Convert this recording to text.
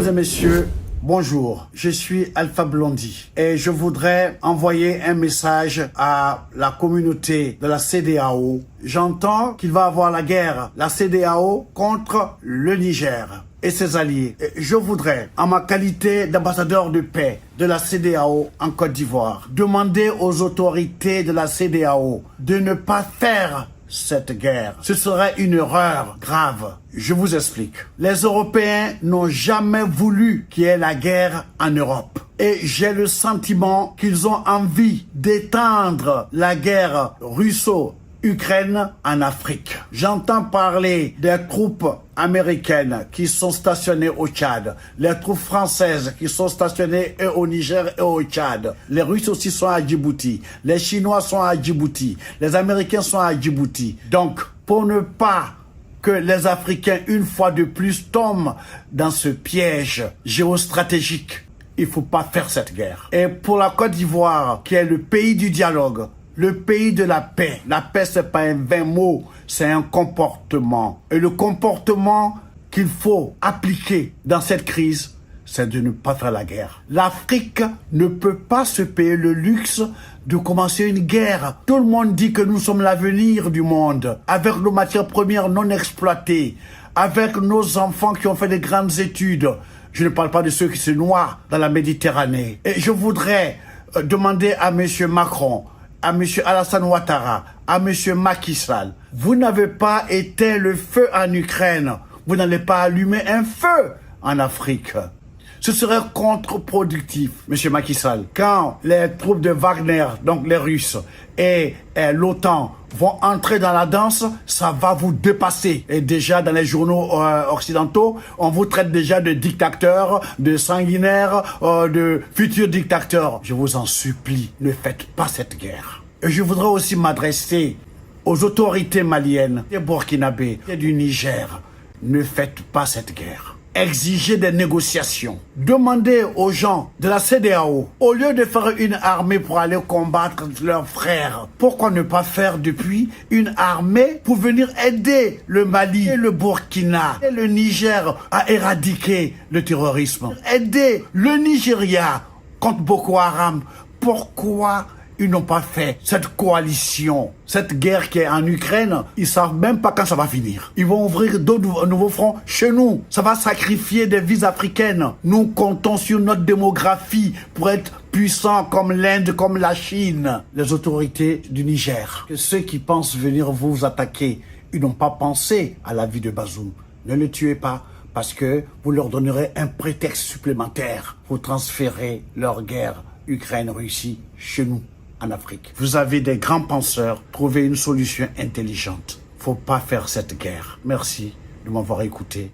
et messieurs, bonjour, je suis Alpha Blondy et je voudrais envoyer un message à la communauté de la CEDEAO. J'entends qu'il va y avoir la guerre, la CEDEAO contre le Niger et ses alliés. Je voudrais, en ma qualité d'ambassadeur de paix de la CEDEAO en Côte d'Ivoire, demander aux autorités de la CEDEAO de ne pas faire cette guerre. Ce serait une erreur grave. Je vous explique. Les Européens n'ont jamais voulu qu'il y ait la guerre en Europe. Et j'ai le sentiment qu'ils ont envie d'étendre la guerre russo-Ukraine en Afrique. J'entends parler des troupes américaines qui sont stationnées au Tchad, les troupes françaises qui sont stationnées au Niger et au Tchad. Les Russes aussi sont à Djibouti, les Chinois sont à Djibouti, les Américains sont à Djibouti. Donc, pour ne pas que les Africains, une fois de plus, tombent dans ce piège géostratégique, il ne faut pas faire cette guerre. Et pour la Côte d'Ivoire, qui est le pays du dialogue, le pays de la paix c'est pas un vain mot, c'est un comportement. Et le comportement qu'il faut appliquer dans cette crise, c'est de ne pas faire la guerre. L'Afrique ne peut pas se payer le luxe de commencer une guerre. Tout le monde dit que nous sommes l'avenir du monde, avec nos matières premières non exploitées, avec nos enfants qui ont fait des grandes études. Je ne parle pas de ceux qui se noient dans la Méditerranée. Et je voudrais demander à M. Macron, à M. Alassane Ouattara, à M. Macky Sall, vous n'avez pas éteint le feu en Ukraine, vous n'allez pas allumer un feu en Afrique. Ce serait contre-productif, M. Macky Sall. Quand les troupes de Wagner, donc les Russes, et l'OTAN vont entrer dans la danse, ça va vous dépasser. Et déjà, dans les journaux occidentaux, on vous traite déjà de dictateurs, de sanguinaires, de futurs dictateurs. Je vous en supplie, ne faites pas cette guerre. Et je voudrais aussi m'adresser aux autorités maliennes, des Burkinabés et du Niger. Ne faites pas cette guerre. Exigez des négociations. Demandez aux gens de la CEDEAO, au lieu de faire une armée pour aller combattre leurs frères, pourquoi ne pas faire depuis une armée pour venir aider le Mali et le Burkina et le Niger à éradiquer le terrorisme. Aider le Nigeria contre Boko Haram. Pourquoi ils n'ont pas fait cette coalition, cette guerre qui est en Ukraine? Ils savent même pas quand ça va finir. Ils vont ouvrir d'autres nouveaux fronts chez nous. Ça va sacrifier des vies africaines. Nous comptons sur notre démographie pour être puissants comme l'Inde, comme la Chine. Les autorités du Niger, que ceux qui pensent venir vous attaquer, ils n'ont pas pensé à la vie de Bazoum. Ne le tuez pas, parce que vous leur donnerez un prétexte supplémentaire pour transférer leur guerre Ukraine-Russie chez nous. En Afrique. Vous avez des grands penseurs, trouvez une solution intelligente. Faut pas faire cette guerre. Merci de m'avoir écouté.